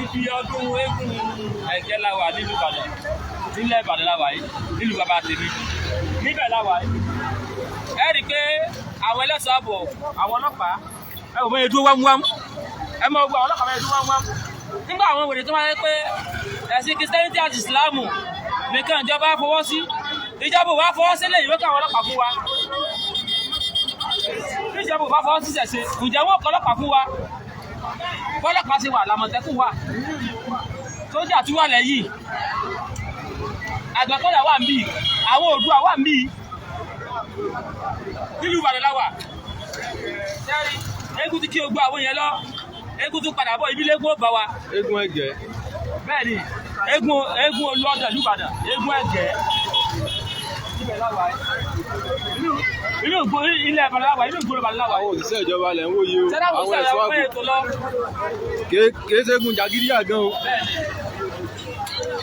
Ibi ọdún eégún ẹ̀gẹ́ la wà nílùú Ìbàdàn, nílẹ̀ Ìbàdàn la wà yìí, nílùú bàbá tèmi. Níbẹ̀ la wà yìí. Ẹ rí i pé àwọn ẹlẹ́ṣọ́ ààbò, àwọn ọlọ́pàá, ẹ wò mọ èdúró wámúwámú. Ẹ mọ gbogbo àwọn ọlọ́pàá mọ èdúró wámúwámú. Nígbà àwọn wèrè tó máa ń pé ẹ̀sìn Kìrìsìtẹ́nìtì àti Ìsìláàmù nìkan ìjọba fọwọ́ sí. Ìjọba ò wá fọwọ́ sílẹ̀ ìwé káwọn ọlọ́pàá fún wa. Bí ìjọba ò bá fọwọ́ sí ṣẹ̀ṣẹ̀, ǹjẹ́ wọ́n kọ́ ọlọ́pàá fún wa? Bọ́lọ́pàá ti wà, l'Àmọ̀tẹ́kùn wà, sójà tún wà lẹ́yìn, Àgbẹ̀kọ̀yà wà níbí, àwọn Oòduà wà níbí, nílùú Ìbàdàn la wà. Sẹ́rí, eégún ti kí ogbó àwọn yẹn lọ, eégún tún padà bọ̀, ibi lẹ́gún ó bá wa. Eégún Ẹ̀gẹ́. Bẹ́ẹ̀ni, eégún olúọdẹ ìlú Ìbàdàn, eégún Ẹ̀gẹ́. Ibẹ̀ la wà inú ilẹ̀ Ìbàdàn la wà, inú ìgboro Ìbàdàn la wà. Àwọn òṣìṣẹ́ ìjọba lẹ̀ ń wòye o. Àwọn ẹ̀ṣọ́ ààbò. Kìí ṣẹ́gun jàgídíjàgan o.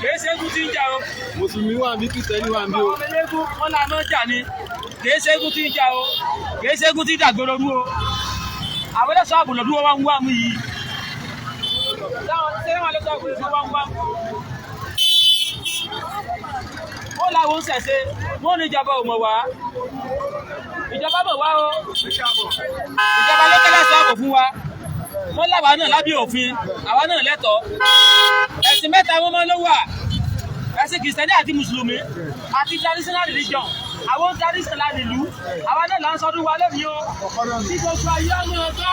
Kìí ṣẹ́gun tí ń jà o. Mùsùlùmí wà ń bí, Kìrìsìtẹ́nì wà ń bí o. Àwọn eléégún wọn là máa ń jà ni. Kìí ṣẹ́gun tí ń jà o. Kìí ṣẹ́gun tí ń dàgbòrò rú o. Àwọn ẹlẹ́ṣọ́ ààbò lọ́dún wọn wá mú yìí. Ṣé wọn lẹ́ṣọ́ ààbò lọ́dún wọn wá mú? Ó láwọn ń ṣẹ̀ṣẹ̀, wọ́n ní ìjọba ò mọ̀ wá. Ìjọba mọ̀ wá o. Ìjọba ló kẹ́lẹ́ sọ ààbò fún wa. Wọ́n láwa náà lábẹ́ òfin, àwa náà lẹ́tọ̀ọ́. Ẹ̀sìn mẹ́ta wọn máa ló wà. Ẹ̀sìn Kìrìsìtẹ́nì àti Mùsùlùmí àti traditional religion. Àwọn traditional ìlú, àwa náà là ń sọdún wa lónìí o. Tí gbogbo ayé ọmọ ọjọ́,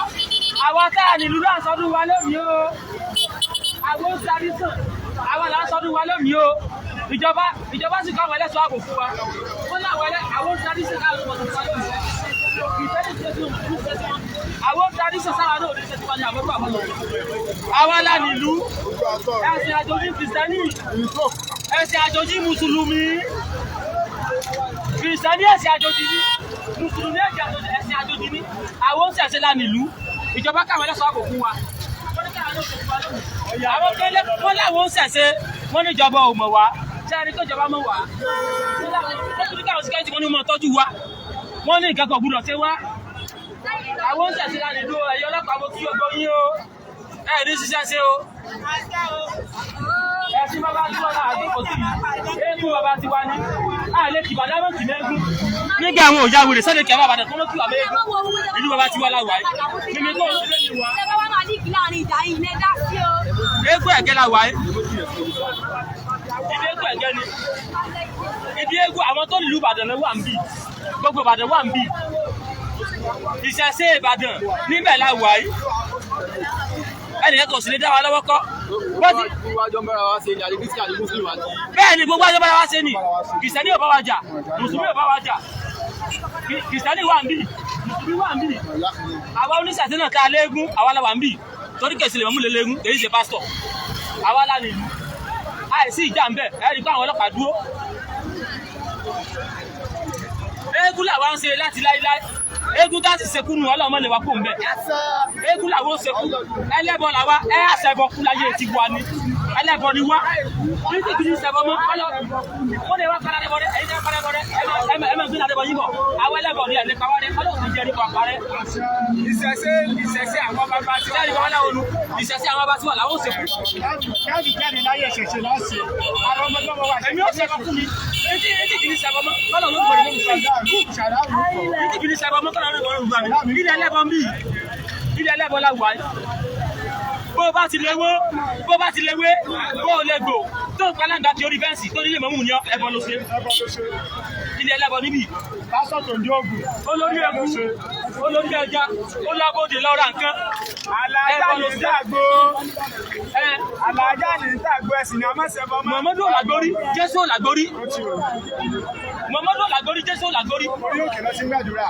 àwa tá à nílùú là ń sọdún wa lónìí o. Àwọn tradition, àwa là ń sọdún wa lónìí o. Ìjọba sì kọ́ àwọn ẹlẹ́ṣọ́ ààbò fún wa. Wọ́n láwọn àwọn traditional ìlú ọ̀sán wa lónìí. Àwọn tradition sára náà ní ṣẹ́tí wá ní àbọ̀bọ̀ àbọ̀bọ̀. Àwa la nílùú, ẹ̀sìn àjòjì Kìrìsìtẹ́nì, ẹ̀sìn àjòjì Mùsùlùmí. Kìrìsìtẹ́nì ẹ̀sìn àjòjì ní, Mùsùlùmí ẹ̀sìn àjòjì ní. Àwọn ṣẹ̀ṣẹ̀ la nílùú, ìjọba káwọn ẹlẹ́ṣọ́ ààbò fún wa. Àwọn kẹ́lẹ́ wọ́n láwọn ṣẹ̀ṣẹ̀, wọ́n ní ìjọba ò mọ̀ wá. Ṣé ẹni tó ìjọba mọ̀ wá? Wọ́n ní káwọn síkẹ́ẹ̀tì wọn ní mọ̀ tọ́jú wa. Wọ́n ní ìkẹ́kọ̀ọ́ gbúdọ̀ ṣe wá. Àwọn ṣẹ̀ṣẹ̀ la nílùú, ẹ̀yọ́ ọlọ́pàá mo kí gbogbo yín o. Ẹ̀ ní ṣiṣẹ́ ṣe o. Ẹ̀sìn bàbá tí wọ́n náà àdúgbò sí yìí. Eégún bàbá ti wá ní. Àìlè kì bàdá mọ̀ kì mẹ́gún. Nígbà àwọn òjá wèrè sẹ́lẹ̀ kẹwàá bàdàn tó ló kí wà mẹ́gún. Ìlú bàbá ti wá láwàá yìí. Mímí tó ń ṣe ní wa. Eégún Ẹ̀gẹ́ la wà yìí. Ibi eégún Ẹ̀gẹ́ ni. Ibi eégún àwọn tó nílùú Ìbàdàn ló wà ń bì. Gbogbo Ìbàdàn wà ń bì. Ìṣẹ̀ṣe Ìbàdàn níbẹ̀ la wà yìí. Ẹnìyẹn kò sì lè dá wa lọ́wọ́ kọ́. Bẹ́ẹ̀ ni gbogbo àjọ bára wa ṣe ni. Kìrìsìtẹ́nì ò bá wa jà, Mùsùlùmí ò bá wa jà. Kìrìsìtẹ́nì wà ń bì, Mùsùlùmí wà ń bì. Àwa oníṣẹ̀ṣe náà ká léégún, àwa la wà ń bì. Torí kèsì lè mọ̀ mú lé léégún, kèsì ṣe pásítọ̀. Àwa la nílùú. Àìsí ìjà ń bẹ̀, ẹ rí i pé àwọn ọlọ́pàá dúró. Eégún làwa ń ṣe láti láíláí. Eégún tá ti sekú nu Ọlọ́run lè wá kó ń bẹ̀. Eégún làwọn sekú. Ẹlẹ́bọ làwa, ẹ àṣẹbọ kú láyé ti wà ní. Ẹlẹ́bọ ni wá. Ní ti kìí ṣẹbọ mọ́. Wọ́n lè wá kára lẹ́bọ rẹ̀, ẹ̀yin tẹ́ kára lẹ́bọ rẹ̀, ẹ̀mẹ̀ gbé ládẹ́bọ yín bọ̀. Àwọn ẹlẹ́bọ ni ẹ̀lẹ́ pàwọ́ rẹ̀, Ọlọ́run ti jẹ́ nípa parẹ́. Ìṣẹ̀ṣe àwọn bàbá tí wà láwọn olú. Ìṣẹ̀ṣe àwọn bàbá tí wà láwọn sekú. Káàdì jáde láyé ṣẹ̀ṣẹ̀ láṣẹ. Àwọn ọmọdé wa èmi ò ṣẹbọ fún mi. Ètí kìí ṣẹbọ mọ́. Ọlọ́run ló gbọ́dọ̀ mọ́ mi. Ètí kìí ṣẹbọ mọ́ kọ́lọ́run ló gbọ́dọ̀ mọ́ mi. Ilé ẹlẹ́bọ ń bì. Ilé ẹlẹ́bọ la wà. Bó bá ti léwó, bó o lè gbò, tó ń palanga tí orí fẹ́ǹsì tó nílé mọ́mú ní ẹbọ ló ṣe. Ilé ẹlẹ́bọ níbì. pásọ̀ tó ń dé ògùn. Olórí ẹkú, olórí ẹja, ó lábòdè lọ́ra nǹkan. Àlàájá ní ìtàgbó. Àlàájá ní ìtàgbó ẹ̀sìn ni a máa ṣẹbọ mọ́. Mọ̀mọ́dún làgbórí, Jésù làgbórí. Mọ̀mọ́dún làgbórí, Jésù làgbórí. Orí òkè lọ sí gbàdúrà.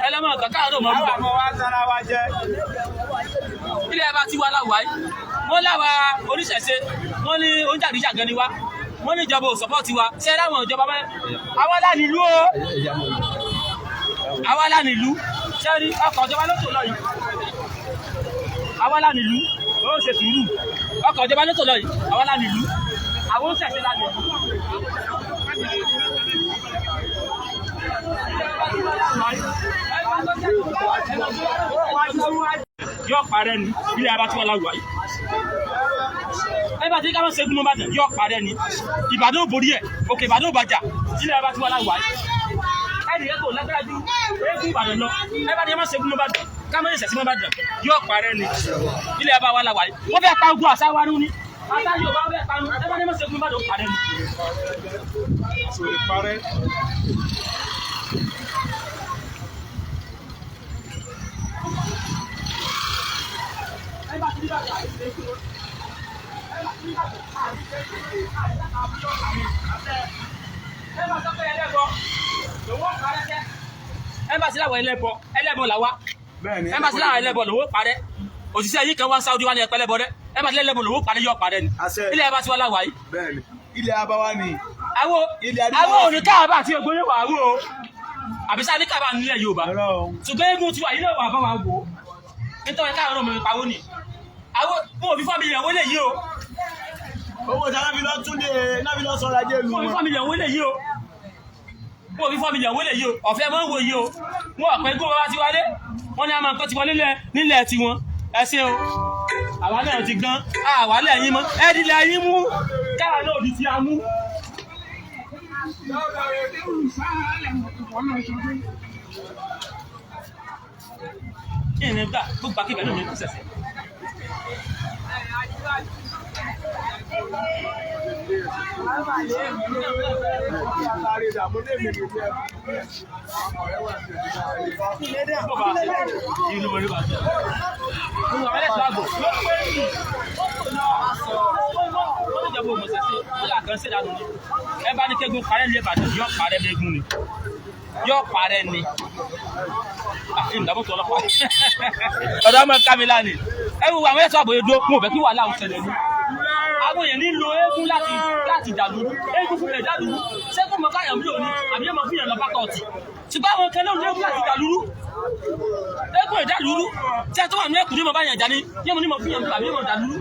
Ẹlẹ́mọ̀ kàkà àdó mọ́ àwọn ọmọ wa tara wa jẹ. Ilé ẹbá tí wá láwàá yìí, wọ́n láwa oníṣẹ̀ṣe, wọ́n ní oúnjàdíjàgan ni wá. wọ́n ní ìjọba ò sọ́pọ́ọ̀tì wa ṣé láwọn ìjọba bẹ́ẹ̀ àwa là nílùú o àwa là nílùú ṣé rí ọkọ̀ ìjọba ló tò lọ yìí àwa là nílùú ó ṣe sùúrù ọkọ̀ ìjọba ló tò lọ yìí àwa là nílùú àwọn ṣẹ̀ṣẹ̀ là nílùú. Yóò parẹ́ ni ilé ara tí wọ́n láwùwá yìí. Ẹ bá ti ká lọ ṣẹ́gun mọ́bàdàn yóò parẹ́ ni Ìbàdàn ò borí ẹ̀ òkè Ìbàdàn ò bàjá ilé ara tí wọ́n láwùwá yìí. Ẹnì yẹn kò lágbára ju eégún Ìbàdàn lọ. Ẹ bá ti má ṣẹ́gun mọ́bàdàn ká mọ́ ìṣẹ̀sí mọ́bàdàn yóò parẹ́ ni ilé ara wa láwùwá yìí. Wọ́n fẹ́ pa ogun àṣà wa rú ni. Àṣà yóò bá fẹ́ panu ẹ bá ti má ṣẹ́gun mọ́bàdàn parẹ́ ni. Sori parẹ́. Ẹmbàsí làwọn ẹlẹ́bọ làwa ẹmbàsí làwọn ẹlẹ́bọ lówó parẹ́ òṣìṣẹ́ yìí kan wá Saudi wá ní ẹpẹ́ lẹ́bọ rẹ ẹmbàsí lẹ́bọ lówó parẹ́ yọ parẹ́ ni ilé ẹmbàsí wà láwàá yìí. Bẹ́ẹ̀ni ilé abáwá ni. àwọn òní káàbà àti ògbóyè wà wò ó àbísà ní káàbà nílẹ̀ Yorùbá ṣùgbọ́n eégún tiwa yìí náà wà bá wa wò ó nítorí káàrọ̀ ọmọ ìpawó ni àwọn mo fi fámìlì ìyàwó lè yí o. owó tí alábi lọ tún lè nábi lọ sọ̀rọ̀ ajé lu mo fi fámìlì ìyàwó lè yí o mo fi fámìlì ìyàwó lè yí o ọ̀fẹ́ mọ́ ń wo yí o wọn ọ̀pẹ́ gbọ́ bá ti wálé wọn ní a máa ń kọ́ ti wọlé nílẹ̀ tiwọn ẹ ṣé o àwa náà ti gan àwa lẹ́yìn mọ́ ẹ di lẹ́yìn mú káwa náà di ti a mú. ìrìn gbà gbogbo akíkẹ́ ló ní kú sẹ̀sẹ̀. Ẹ bá ní kégun parẹ́ ní Ìbàdàn yóò parẹ́ lẹ́gùn ni yóò parẹ́ ni ìdàbọ̀tò ọlọ́pàá ọ̀dọ́ ọmọ kámilá ni ẹ wo àwọn ẹ̀ṣọ́ àbòyè dúró wọn ò fẹ́ kí wàhálà ń ṣẹlẹ̀ ní àwọn èèyàn nílò eégún láti dàlúrú eégún fún ìdádúrú ṣẹ́gun mọ̀ káyọ̀ mílò ní àbí ẹ̀mọ̀ fún ìyàn lọ́pàá tọ̀ọ̀tì ṣùgbọ́n àwọn kan lóun eégún láti dàlúrú eégún ìdálúrú tí a tó wà ní ẹkùn ní mọ̀ bá yàn jà ní yẹ́mu ní mọ̀ fún ìyàn àbí ẹ̀mọ̀ dàlúrú.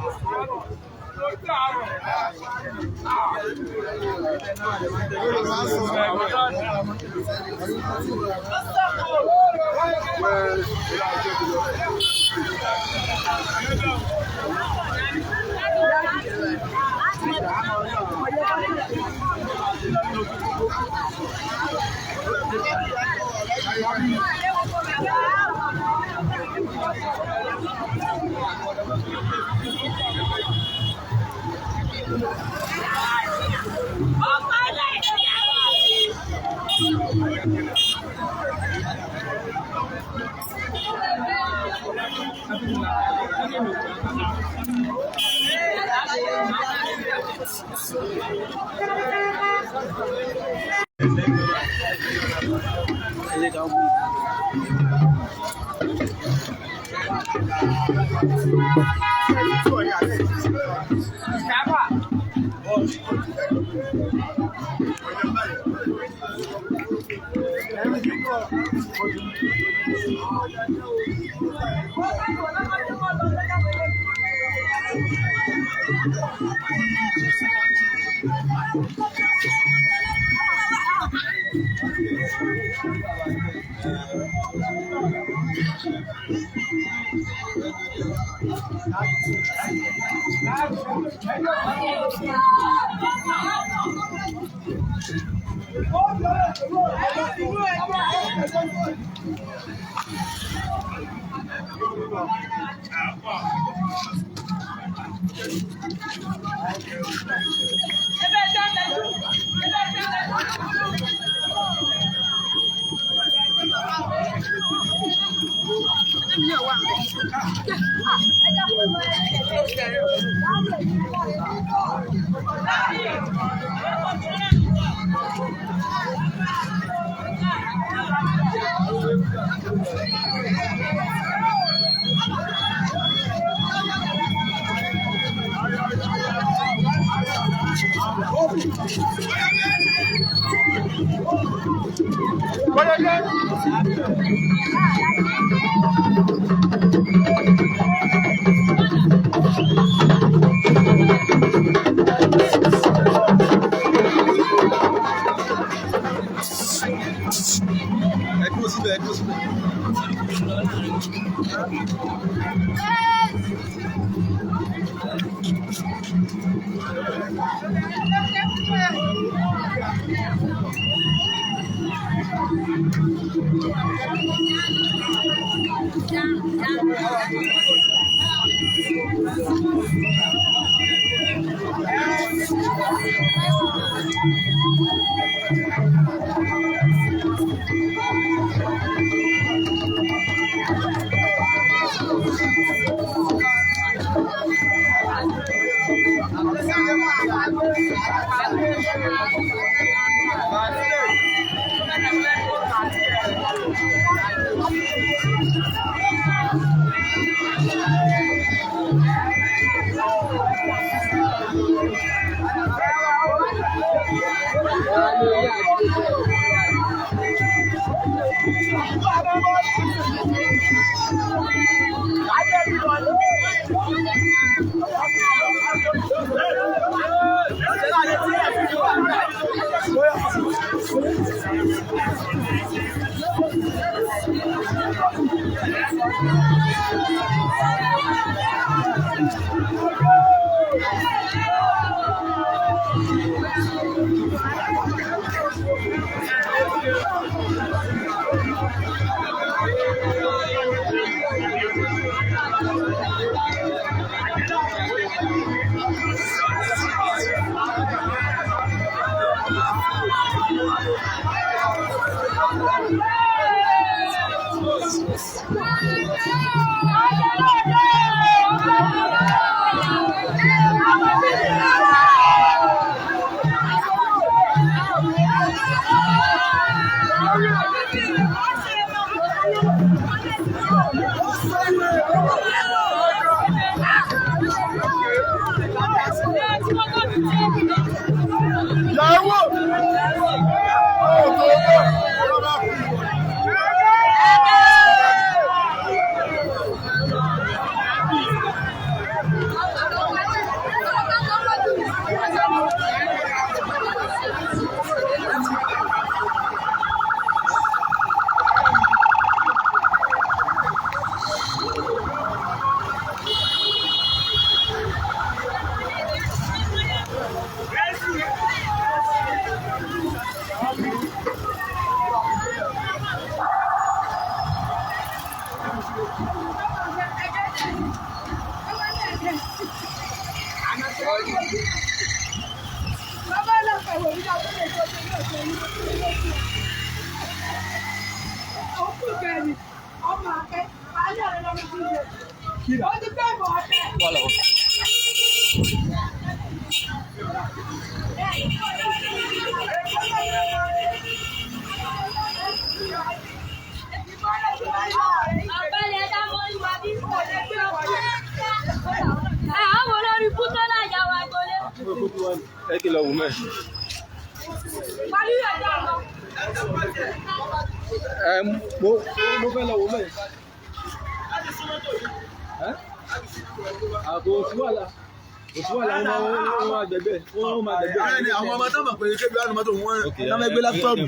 Àwọn ọmọ tó mọ̀ pé kébí wà ní mọ́tò wọn náà gbé láptọ́ọ̀bù.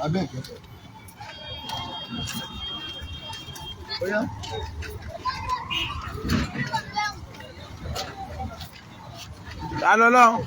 Abeg. Oya. TaniOlohun.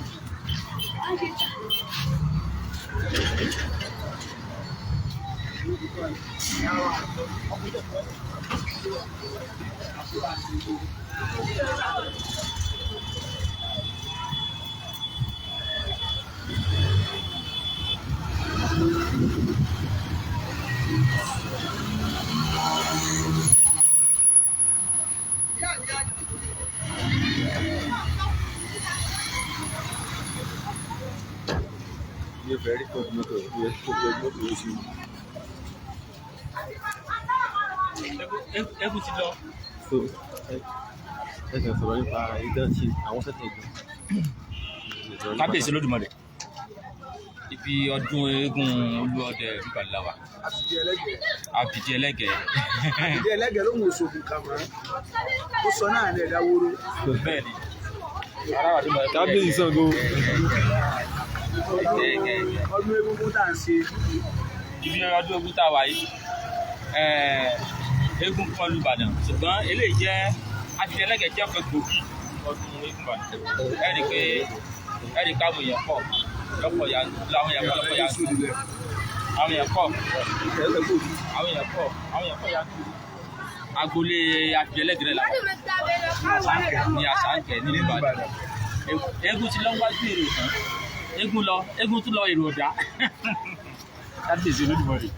Eegun ti lọ. Ẹ kàn sọ̀rọ̀ nípa idán tí àwọn sẹ́tẹ̀ Eegun. Kábíyèsí Olódùmarè. Ibi ọdún eégún Olúọdẹ Ìbàdàn àbìdí ẹlẹ́gẹ̀ẹ́. Àbìdí ẹlẹ́gẹ̀ẹ́ ló ń wòṣògùn kàmọ́. Ó sọ náà ní ẹ̀dá wóró. Bẹ́ẹ̀ni. Kábíyèsí Ṣàngó. Ọdún egungun tá à ń ṣe. Ibi ọdún eégún tá a wà yìí. Eégún kan lu Ìbàdàn ṣùgbọ́n eléyìí jẹ́ àbìdí ẹlẹ́gẹ̀ẹ́ jẹ́ ọ̀pẹ gbòógì ọdún eégún Ìbàdàn. Ẹ̀rí káwọn èèyàn pọ̀ lọ́pọ̀ ya àwọn èèyàn pọ̀ ya agboolé àbìdí ẹlẹ́gẹ̀ẹ́ la ní Àṣàǹkẹ́ ní Ìbàdàn. Eégún ti lọ wájú èrò tán. Eégún tún lọ èrò ọ̀dà. Kábíyèsí Olódùmarè.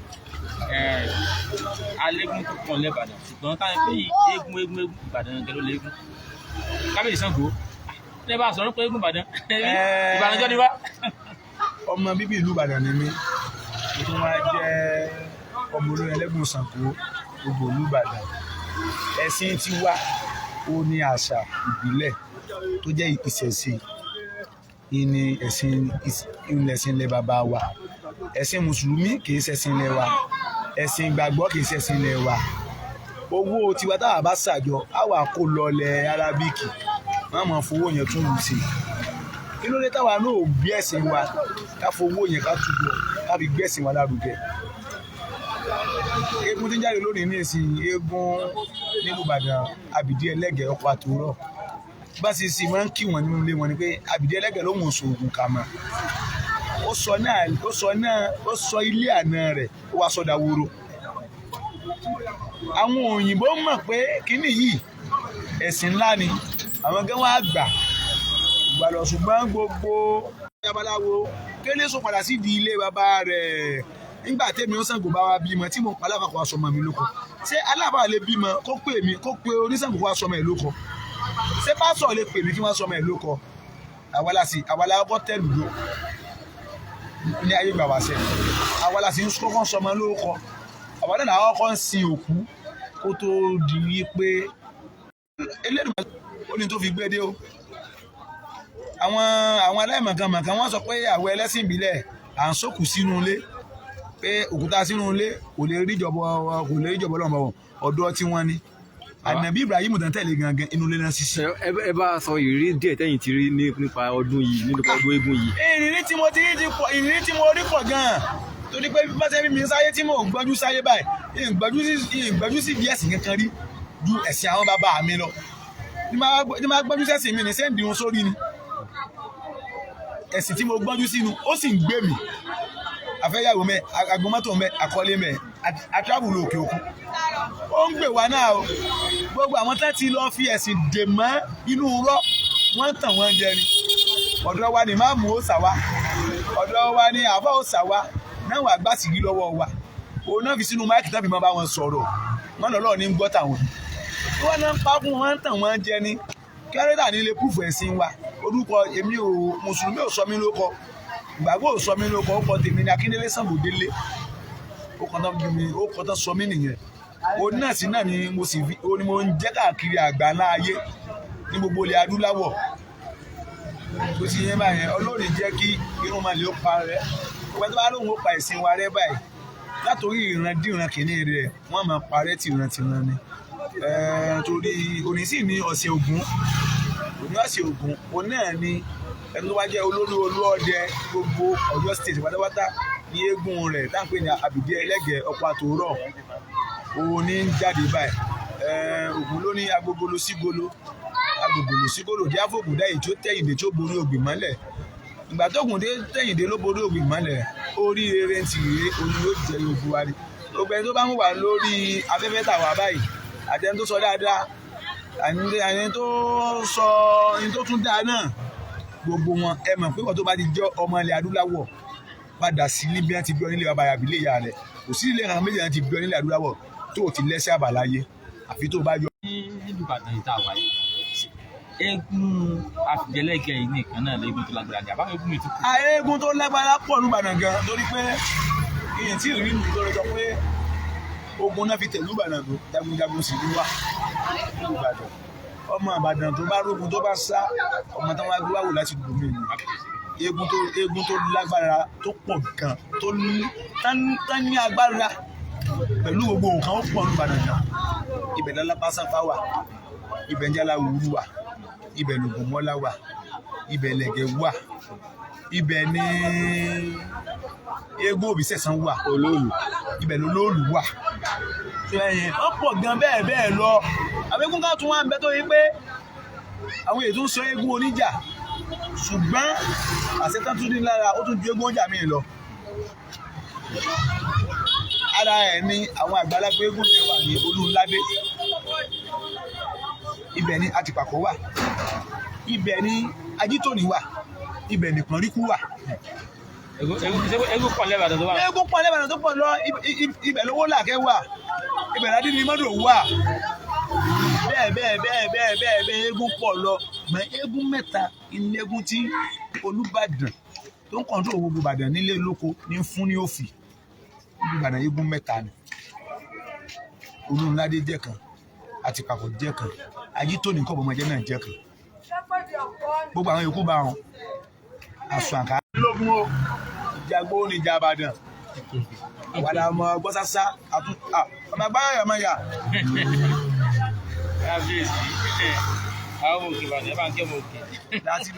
Alégún tó pọ̀ lẹ́bàdàn ṣùgbọ́n táyà pé eégún Ìbàdàn gẹ́gẹ́ ló léégún. Kábíyèsí Ṣàngó lè bá a sọ̀rọ̀ pé eégún Ìbàdàn Ìbàdàn ni wá. Ọmọ bíbí ìlú Ìbàdàn ni mí. Mo tún wá jẹ́ ọmọ olórin ẹlẹ́gùn Ṣàngó gbogbo ìlú Ìbàdàn. Ẹ̀sìn tiwa ó ní àṣà ìbílẹ̀ tó jẹ́ ìṣẹ̀ṣe. Ìní ẹ̀sìn ilẹ̀ bàbá wa. Ẹ̀sìn mùsùlùmí kìí ṣẹ̀sìn ilẹ̀ wa. Ẹ̀sìn ìgbàgbọ́ kìí ṣẹ̀sìn ilẹ̀ wa. Owó tiwa táwa bá ṣàjọ á wà kó lọlẹ̀ arábíkì wọ́n máa fowó yẹn tún lù sí. Kí ló dé táwa náà ò gbé ẹ̀sìn wa ká fowó yẹn ká túbọ̀ ká fi gbé ẹ̀sìn wa lárugẹ. Eégún tí ń jáde lónìí ní ìsìn eégún nílùú Ìbàdàn àbìdí ẹlẹ́gẹ̀ẹ́ ọkọ̀ àtòrọ̀. Bá sì sì máa ń kí wọn nínú ilé wọn ni pé àbìdí ẹlẹ́gẹ̀ẹ́ ló mọ̀ ṣoògùn kà mọ́. Ó sọ ilé àná rẹ̀ ó wá sọ́dà wóró. Àwọn òyìnbó mọ̀ pé kíní yìí ẹ̀sìn ńlá ni àwọn gan wá gbà lọ ṣùgbọ́n gbogbo babaláwo kélé sọ padà sí di ilé bàbá rẹ̀ nígbà tèmi ó Ṣàngó bá wa bímọ tí mo pa alábàkọ asọmọ mi lóko. Ṣé alábàá lè bímọ kó pè oníṣàngó kó asọmọ ẹ̀ lóko? Ṣé pásọ̀ lè pè mí kí wọ́n sọmọ ẹ̀ lóko? Àwa la kọ́kọ́ tẹ̀lú ló ní ayé gbà wá sẹ́. Àwa la sì ń kọ́kọ́ sọmọ lóko. Àwa náà làwọn kọ́ ń sin òkú kó tó di wípé Elédùmarè ó ní tó fi gbé dé o. Àwọn aláìmọ̀kànmọ̀kàn wọ́n sọ pé àwọn ẹlẹ́sìn ìbílẹ̀ à ń sókù sínú ilé pé òkúta sínú ilé kò lè rí ìjọba lọ́mọ ọ̀dọ́ tí wọ́n ní. Ànábì Ibrahim tán tẹ̀lé gangan inú ilé náà ṣíṣe. Ẹ bá sọ ìrírí díẹ̀ tẹ́yìn ti rí nípa ọdún yìí nípa ọdún eégún yìí. Ìrírí tí mo rí pọ̀ gan-an torí pé bá ṣe mi sáyé tí mo gbọ́njú sáyé báyìí ìgbọ́njú sí bí ẹ̀sìn kankan rí ju ẹ̀sìn àwọn bàbá mi lọ. Ní máa gbọ́njú sẹ́sìn mi ní sẹ́ǹdì wọn sórí ni. Ẹ̀sìn tí mo gbọ́njú sínú ó sì ń gbé mi. Àfẹ́yàwó mẹ́, agbọ́mọ́tò mẹ́, àkọlé mẹ́, àtúrábùlù òkè òkun. Ó ń gbè wá náà o. Gbogbo àwọn tá ti lọ fi ẹ̀sìn dè mọ́ inú rọ́, wọ́n tàn wọ́n jẹ ni. Ọ̀dọ̀ wa ni máàmù ó sà wá. Ọ̀dọ̀ wa ni àbá ó sà wá. Náà wà gbà sí lọ́wọ́ wa. Òun náà fi sínú máìkì tán fi máa bá wọn sọ̀rọ̀. Wọ́n lọ́lọ́ ní gbọ́ tàwọn. Wọ́n náà ń pa fún wọn tàn wọ́n jẹ ni. Kẹ́rẹ́dà ní ilé púfù ẹ̀sìn wa. Orúkọ èmi ò mùsùlùmí ò sọ mí lóko. Ìgbàgbọ́ ò sọ mí lóko, ó kọ tèmi ní Akíndélé Ṣàngódélé. Ó kọ tán sọ mí nìyẹn. Òun náà sí náà ni mo ń jẹ́ káàkiri àgbáńlá ayé ní gbogbo ilẹ̀ adúláwọ̀. Bó ti yẹn báyẹn Ọlọ́run jẹ́ kí irun máa lè ó pa rẹ̀. Ọgbẹ́ tó bá lóun ó pa ẹ̀sìn wa rẹ́ báyìí. Látòrí ìran díran kìíní rẹ̀ wọ́n máa parẹ́ tìran ni. Torí òní sì ní ọ̀sẹ̀ Ògún. Òní ọ̀sẹ̀ Ògún òun náà ni ẹni tó wá jẹ́ olórí Olúọdẹ gbogbo Ọ̀yọ́ state pátápátá ní eégún rẹ̀ táǹpé ní àbìdí ẹlẹ́gẹ̀ẹ́ ọkọ̀ àtòrọ̀ òun ní jáde báyìí. Ògún ló ní agbogbo sígolo dí àfọ̀gùn dáyìí tó tẹ̀yìndé tó borí ògbìn mọ́lẹ̀. Ìgbà tó gùn dé tẹ̀yìndé ló borí ògbìn mọ́lẹ̀ orí rere ti rèé orí yóò jẹ́ ogun wa ni. Obìnrin tó bá ń wà lórí afẹ́fẹ́ tàwa báyìí àtẹni tó sọ dáadáa àyẹn tó sọ ẹni tó tún dáa náà gbogbo wọn ẹ mọ̀ pé wọ́n tó bá ti jẹ́ ọmọ ilẹ̀ adúláwọ̀ padà sí Libya ti bí ọ nílé bàbá àbílẹ̀ ìyá rẹ̀ kò sí ilé kan méjì náà ti bí ọ nílẹ̀ adúláwọ̀ tó o ti lẹ́sẹ̀ àbàláyé àfi tó o bá yọ. Nílùú Ìbàdàn yìí tá a wáyé eégún àfìjẹlẹ́gẹ̀ yìí nìkan náà lé eégún tó lágbára ní àbáwọn eégún mi tún. eégún tó lágbára pọ̀ ní Ìbàdàn gan torí pé ìyẹn tí ìrírí mi lọ́rọ̀ sọ pé ogun náà fi tẹ̀lú Ìbàdàn tó jagunjagun sì ní wá Ìbàdàn ọmọ Ìbàdàn tó bá rógun tó bá sá ọmọ táwọn agbéwá wò láti dùn mí eégún tó lágbára tó pọ̀ gan tó ní agbára pẹ̀lú gbogbo nǹkan ó pọ̀ ní Ìbàdàn gan ibẹ̀ lálápá sáfá wà ibẹ̀ njálá wúrú wà ibẹ̀ lògùnmọ́lá wà ibẹ̀ lẹ̀gẹ̀ wà ibẹ̀ ní eégún òbísẹ̀sán wà olóòlù ibẹ̀ lolóòlù wà ẹ̀yìn ó pọ̀ gan bẹ́ẹ̀ lọ àbẹ́kún ká tún wá ń bẹ́ tó yí pé àwọn èyí tó ń sọ eégún oníjà ṣùgbọ́n àṣetán tún ní lára ó tún ju eégún ọjà míì lọ ara ẹ̀ ní àwọn àgbàlagbà eégún yẹn wà ní Olúńládé ibẹ̀ ni Àtìpàkọ́ wà ibẹ̀ ni Ajítòní wà ibẹ̀ ni Pọ̀nríkú wà. eégún pọ̀ lẹ́bàdàn tó wà. eégún pọ̀ lẹ́bàdàn tó pọ̀ lọ ibẹ̀ lówó làkẹ́ wà ibẹ̀ ládé ni mọ́tò wà bẹ́ẹ̀ eégún pọ̀ lọ mọ eégún mẹ́ta ilé eégún tí Olúbàdàn tó ń kọ́ńtò gbogbo Ìbàdàn nílé lóko ní fún ní òfì Ìbàdàn eégún mẹ́ta ni Olúńládé jẹ́ kan Àtìpàkọ́ jẹ́ kan Ajítòní kọ́ ọmọdé náà jẹ́ kan gbogbo àwọn yòókù bá wọn aṣọ àǹkà lógún o ìjàgbó ní ìjà Ìbàdàn àwàdà ọmọ gbọ́sásá ọmọ agbára ọmọ yà. kábíyèsí àwọn òkè Ìbàdàn ẹ bá ń kẹ́ mọ òkè. láti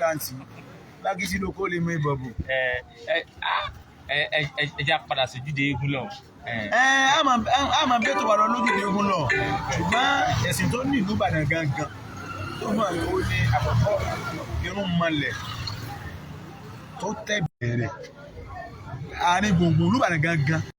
lágísí ló kó lè mú ìbọ̀bù. ẹ jẹ́ padà sí ojúde eégún lọ. a máa bẹ́ẹ̀ tó wà lọ lójúde eégún lọ ṣùgbọ́n ẹ̀sìn tó ní ìlú Ìbàdàn gangan tó mú àwọn owó ní àkọ́kọ́ irun mọ́lẹ̀ tó tẹ̀ bẹ̀rẹ̀ àárín gbùngbùn ìlú Ìbàdàn gangan.